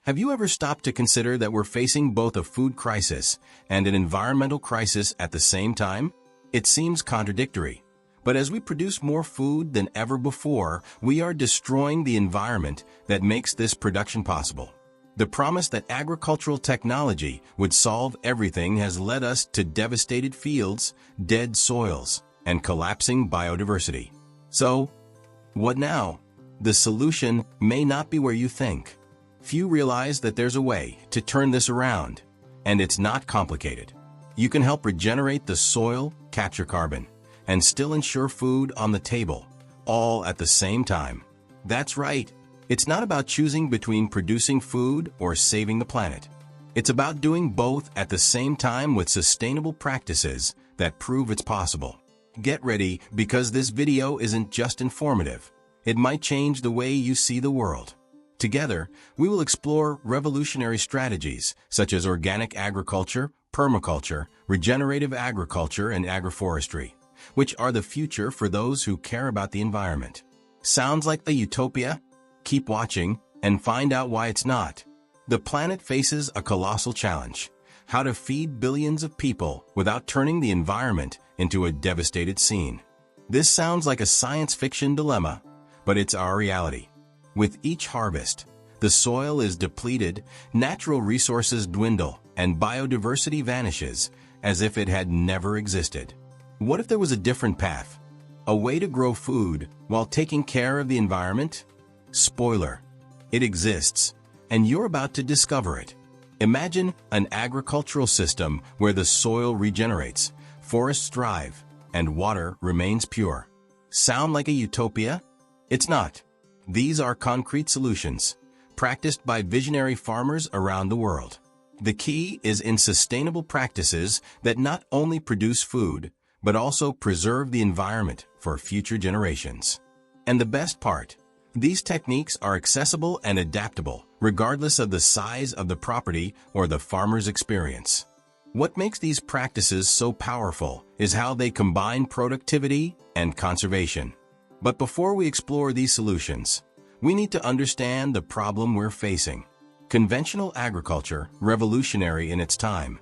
Have you ever stopped to consider that we're facing both a food crisis and an environmental crisis at the same time? It seems contradictory, but as we produce more food than ever before, we are destroying the environment that makes this production possible. The promise that agricultural technology would solve everything has led us to devastated fields, dead soils, and collapsing biodiversity. So, what now? The solution may not be where you think. Few realize that there's a way to turn this around, and it's not complicated. You can help regenerate the soil, capture carbon, and still ensure food on the table, all at the same time. That's right. It's not about choosing between producing food or saving the planet. It's about doing both at the same time with sustainable practices that prove it's possible. Get ready, because this video isn't just informative. It might change the way you see the world. Together, we will explore revolutionary strategies such as organic agriculture, permaculture, regenerative agriculture, and agroforestry, which are the future for those who care about the environment. Sounds like a utopia? Keep watching and find out why it's not. The planet faces a colossal challenge: how to feed billions of people without turning the environment into a devastated scene. This sounds like a science fiction dilemma, but it's our reality. With each harvest, the soil is depleted, natural resources dwindle, and biodiversity vanishes as if it had never existed. What if there was a different path? A way to grow food while taking care of the environment? Spoiler: it exists, and you're about to discover it. Imagine an agricultural system where the soil regenerates, forests thrive, and water remains pure. Sound like a utopia? It's not. These are concrete solutions, practiced by visionary farmers around the world. The key is in sustainable practices that not only produce food, but also preserve the environment for future generations. And the best part, these techniques are accessible and adaptable, regardless of the size of the property or the farmer's experience. What makes these practices so powerful is how they combine productivity and conservation. But before we explore these solutions, we need to understand the problem we're facing. Conventional agriculture, revolutionary in its time,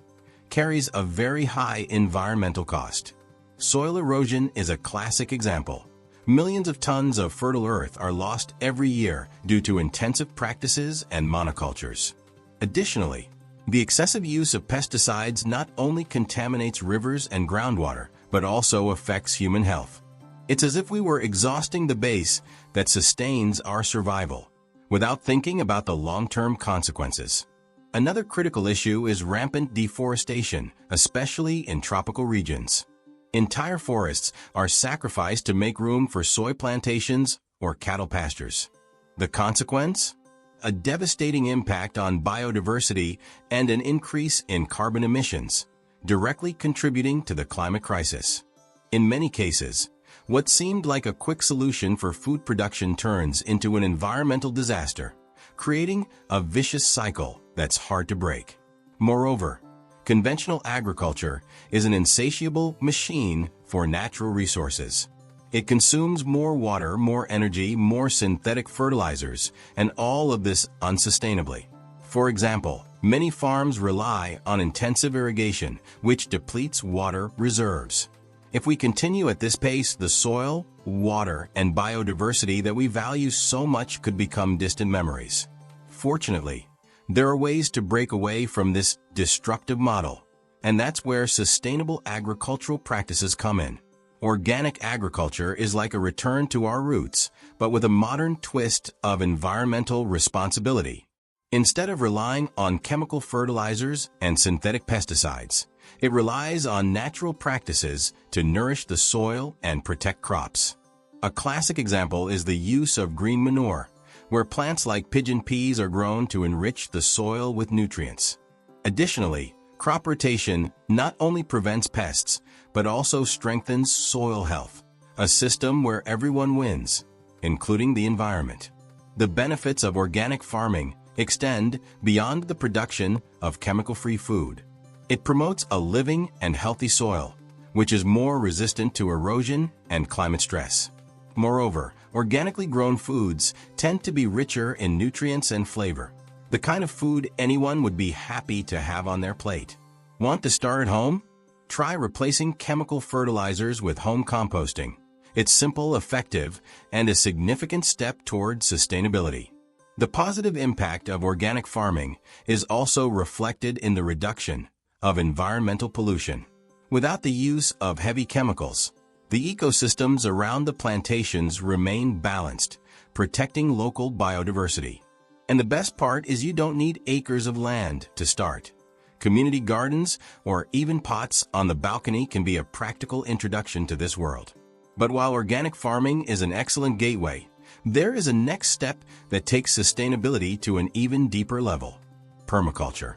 carries a very high environmental cost. Soil erosion is a classic example. Millions of tons of fertile earth are lost every year due to intensive practices and monocultures. Additionally, the excessive use of pesticides not only contaminates rivers and groundwater, but also affects human health. It's as if we were exhausting the base that sustains our survival, without thinking about the long-term consequences. Another critical issue is rampant deforestation, especially in tropical regions. Entire forests are sacrificed to make room for soy plantations or cattle pastures. The consequence? A devastating impact on biodiversity and an increase in carbon emissions, directly contributing to the climate crisis. In many cases, what seemed like a quick solution for food production turns into an environmental disaster, creating a vicious cycle that's hard to break. Moreover, conventional agriculture is an insatiable machine for natural resources. It consumes more water, more energy, more synthetic fertilizers, and all of this unsustainably. For example, many farms rely on intensive irrigation, which depletes water reserves. If we continue at this pace, the soil, water, and biodiversity that we value so much could become distant memories. Fortunately, there are ways to break away from this destructive model, and that's where sustainable agricultural practices come in. Organic agriculture is like a return to our roots, but with a modern twist of environmental responsibility. Instead of relying on chemical fertilizers and synthetic pesticides, it relies on natural practices to nourish the soil and protect crops. A classic example is the use of green manure, where plants like pigeon peas are grown to enrich the soil with nutrients. Additionally, crop rotation not only prevents pests, but also strengthens soil health, a system where everyone wins, including the environment. The benefits of organic farming extend beyond the production of chemical-free food. It promotes a living and healthy soil, which is more resistant to erosion and climate stress. Moreover, organically grown foods tend to be richer in nutrients and flavor, The kind of food anyone would be happy to have on their plate. Want to start at home? Try replacing chemical fertilizers with home composting. It's simple, effective, and a significant step toward sustainability. The positive impact of organic farming is also reflected in the reduction of environmental pollution. Without the use of heavy chemicals, the ecosystems around the plantations remain balanced, protecting local biodiversity. And the best part is you don't need acres of land to start. Community gardens or even pots on the balcony can be a practical introduction to this world. But while organic farming is an excellent gateway, there is a next step that takes sustainability to an even deeper level: permaculture.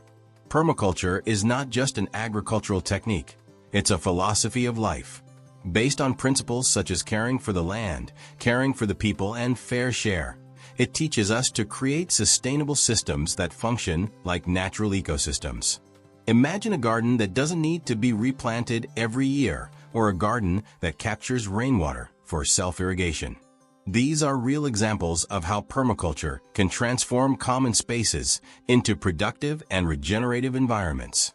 Permaculture is not just an agricultural technique, it's a philosophy of life. Based on principles such as caring for the land, caring for the people, and fair share, it teaches us to create sustainable systems that function like natural ecosystems. Imagine a garden that doesn't need to be replanted every year, or a garden that captures rainwater for self-irrigation. These are real examples of how permaculture can transform common spaces into productive and regenerative environments.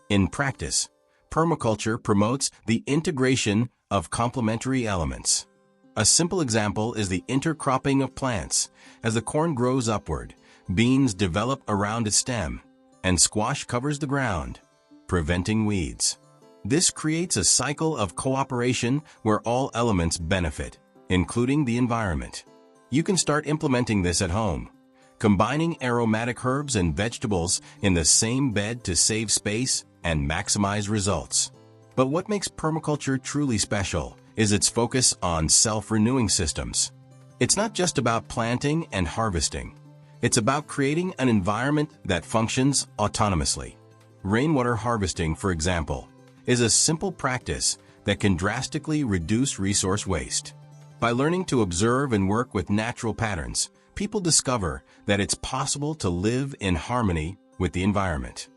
In practice, permaculture promotes the integration of complementary elements. A simple example is the intercropping of plants. As the corn grows upward, beans develop around its stem, and squash covers the ground, preventing weeds. This creates a cycle of cooperation where all elements benefit, including the environment. You can start implementing this at home, combining aromatic herbs and vegetables in the same bed to save space and maximize results. But what makes permaculture truly special is its focus on self-renewing systems. It's not just about planting and harvesting. It's about creating an environment that functions autonomously. Rainwater harvesting, for example, is a simple practice that can drastically reduce resource waste. By learning to observe and work with natural patterns, people discover that it's possible to live in harmony with the environment.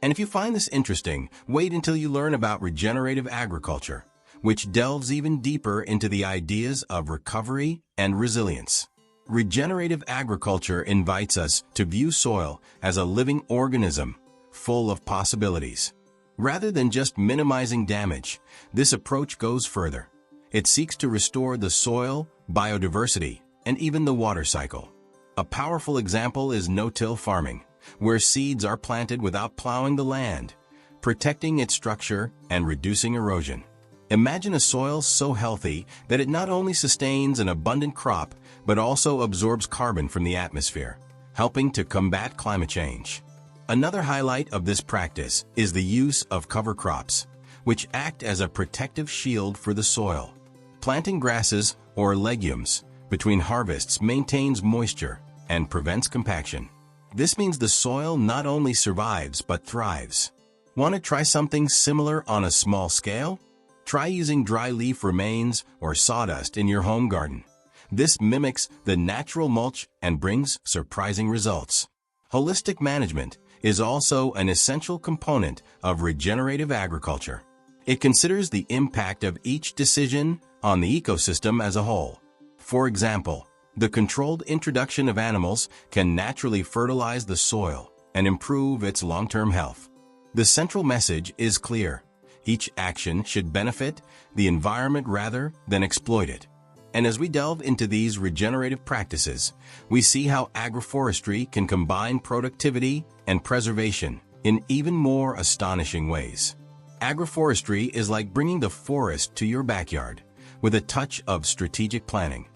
And if you find this interesting, wait until you learn about regenerative agriculture, which delves even deeper into the ideas of recovery and resilience. Regenerative agriculture invites us to view soil as a living organism full of possibilities. Rather than just minimizing damage, this approach goes further. It seeks to restore the soil, biodiversity, and even the water cycle. A powerful example is no-till farming, where seeds are planted without plowing the land, protecting its structure and reducing erosion. Imagine a soil so healthy that it not only sustains an abundant crop, but also absorbs carbon from the atmosphere, helping to combat climate change. Another highlight of this practice is the use of cover crops, which act as a protective shield for the soil. Planting grasses or legumes between harvests maintains moisture and prevents compaction. This means the soil not only survives but thrives. Want to try something similar on a small scale? Try using dry leaf remains or sawdust in your home garden. This mimics the natural mulch and brings surprising results. Holistic management is also an essential component of regenerative agriculture. It considers the impact of each decision on the ecosystem as a whole. For example, the controlled introduction of animals can naturally fertilize the soil and improve its long-term health. The central message is clear. Each action should benefit the environment rather than exploit it. And as we delve into these regenerative practices, we see how agroforestry can combine productivity and preservation in even more astonishing ways. Agroforestry is like bringing the forest to your backyard with a touch of strategic planning.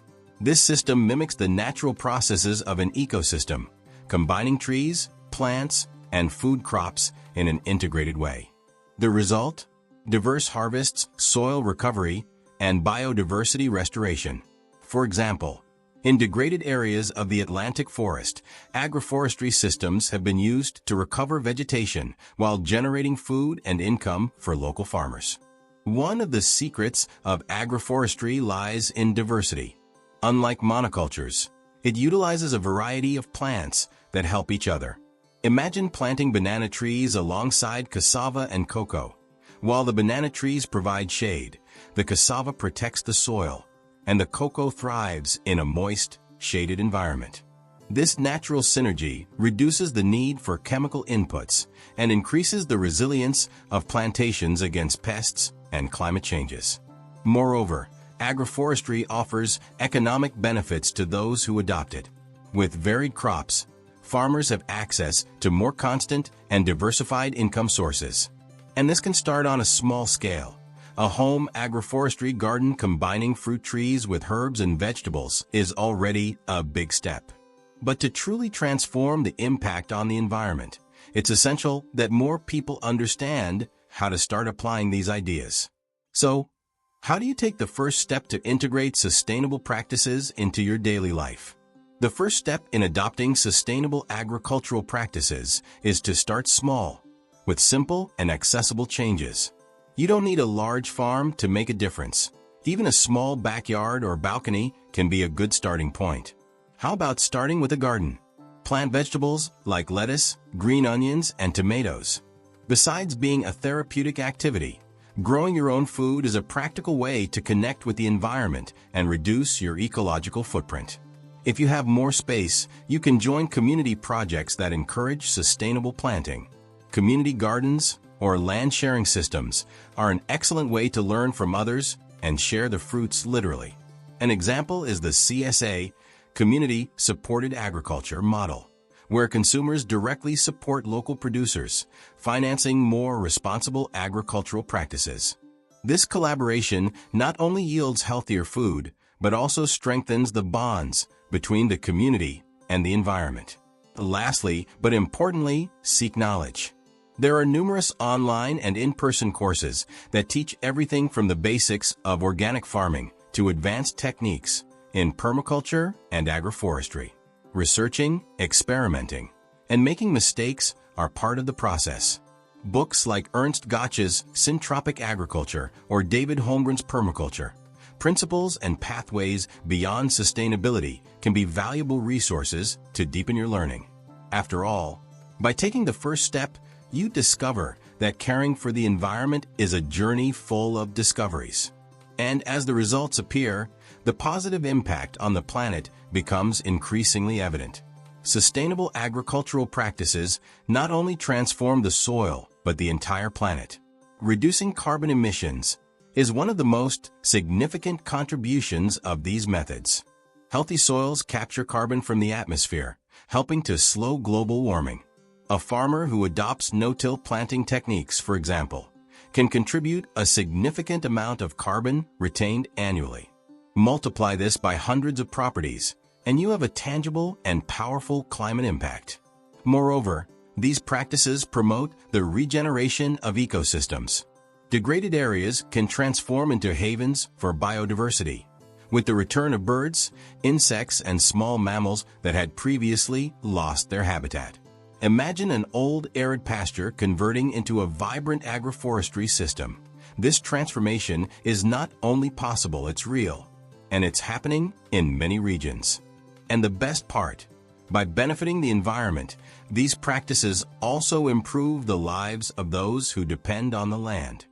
This system mimics the natural processes of an ecosystem, combining trees, plants, and food crops in an integrated way. The result? Diverse harvests, soil recovery, and biodiversity restoration. For example, in degraded areas of the Atlantic forest, agroforestry systems have been used to recover vegetation while generating food and income for local farmers. One of the secrets of agroforestry lies in diversity. Unlike monocultures, it utilizes a variety of plants that help each other. Imagine planting banana trees alongside cassava and cocoa. While the banana trees provide shade, the cassava protects the soil, and the cocoa thrives in a moist, shaded environment. This natural synergy reduces the need for chemical inputs and increases the resilience of plantations against pests and climate changes. Moreover, agroforestry offers economic benefits to those who adopt it. With varied crops, farmers have access to more constant and diversified income sources. And this can start on a small scale. A home agroforestry garden combining fruit trees with herbs and vegetables is already a big step. But to truly transform the impact on the environment, it's essential that more people understand how to start applying these ideas. So, how do you take the first step to integrate sustainable practices into your daily life? The first step in adopting sustainable agricultural practices is to start small, with simple and accessible changes. You don't need a large farm to make a difference. Even a small backyard or balcony can be a good starting point. How about starting with a garden? Plant vegetables like lettuce, green onions, and tomatoes. Besides being a therapeutic activity, growing your own food is a practical way to connect with the environment and reduce your ecological footprint. If you have more space, you can join community projects that encourage sustainable planting. Community gardens or land sharing systems are an excellent way to learn from others and share the fruits literally. An example is the CSA, Community Supported Agriculture model, where consumers directly support local producers, financing more responsible agricultural practices. This collaboration not only yields healthier food, but also strengthens the bonds between the community and the environment. Lastly, but importantly, seek knowledge. There are numerous online and in-person courses that teach everything from the basics of organic farming to advanced techniques in permaculture and agroforestry. Researching, experimenting, and making mistakes are part of the process. Books like Ernst Gotch's Syntropic Agriculture or David Holmgren's Permaculture, Principles and Pathways Beyond Sustainability can be valuable resources to deepen your learning. After all, by taking the first step, you discover that caring for the environment is a journey full of discoveries. And as the results appear, the positive impact on the planet becomes increasingly evident. Sustainable agricultural practices not only transform the soil, but the entire planet. Reducing carbon emissions is one of the most significant contributions of these methods. Healthy soils capture carbon from the atmosphere, helping to slow global warming. A farmer who adopts no-till planting techniques, for example, can contribute a significant amount of carbon retained annually. Multiply this by hundreds of properties, and you have a tangible and powerful climate impact. Moreover, these practices promote the regeneration of ecosystems. Degraded areas can transform into havens for biodiversity, with the return of birds, insects, and small mammals that had previously lost their habitat. Imagine an old arid pasture converting into a vibrant agroforestry system. This transformation is not only possible, it's real, and it's happening in many regions. And the best part, by benefiting the environment, these practices also improve the lives of those who depend on the land.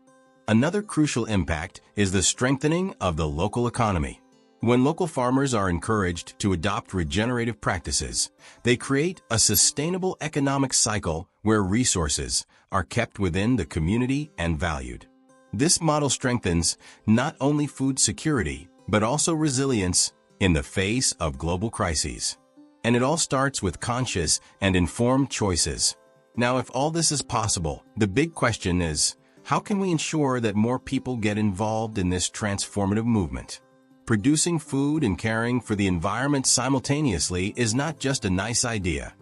Another crucial impact is the strengthening of the local economy. When local farmers are encouraged to adopt regenerative practices, they create a sustainable economic cycle where resources are kept within the community and valued. This model strengthens not only food security, but also resilience in the face of global crises. And it all starts with conscious and informed choices. Now, if all this is possible, the big question is, how can we ensure that more people get involved in this transformative movement? Producing food and caring for the environment simultaneously is not just a nice idea.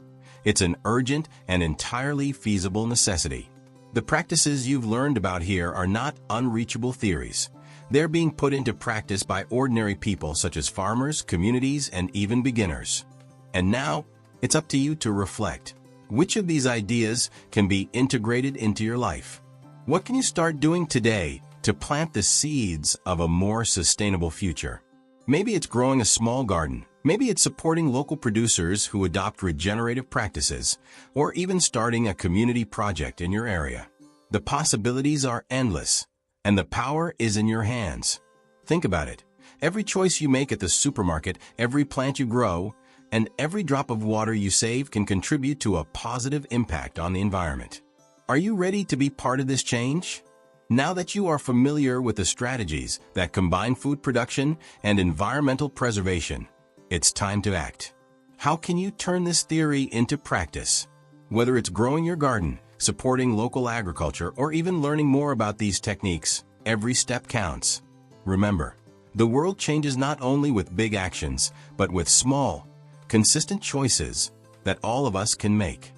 It's an urgent and entirely feasible necessity. The practices you've learned about here are not unreachable theories. They're being put into practice by ordinary people such as farmers, communities, and even beginners. And now, it's up to you to reflect. Which of these ideas can be integrated into your life? What can you start doing today to plant the seeds of a more sustainable future? Maybe it's growing a small garden. Maybe it's supporting local producers who adopt regenerative practices, or even starting a community project in your area. The possibilities are endless, and the power is in your hands. Think about it. Every choice you make at the supermarket, every plant you grow, And every drop of water you save can contribute to a positive impact on the environment. Are you ready to be part of this change? Now that you are familiar with the strategies that combine food production and environmental preservation, it's time to act. How can you turn this theory into practice? Whether it's growing your garden, supporting local agriculture, or even learning more about these techniques, every step counts. Remember, the world changes not only with big actions, but with small, consistent choices that all of us can make.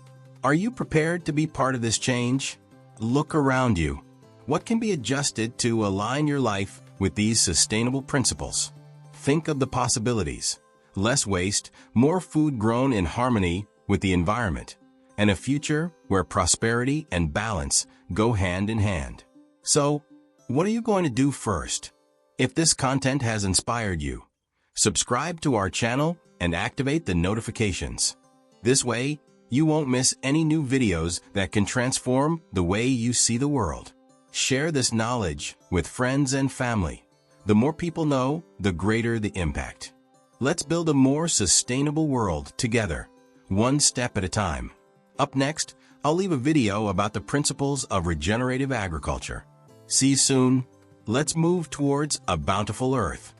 Are you prepared to be part of this change? Look around you. What can be adjusted to align your life with these sustainable principles? Think of the possibilities. Less waste, more food grown in harmony with the environment, and a future where prosperity and balance go hand in hand. So, what are you going to do first? If this content has inspired you, subscribe to our channel and activate the notifications. This way, you won't miss any new videos that can transform the way you see the world. Share this knowledge with friends and family. The more people know, the greater the impact. Let's build a more sustainable world together, one step at a time. Up next, I'll leave a video about the principles of regenerative agriculture. See you soon. Let's move towards a bountiful earth.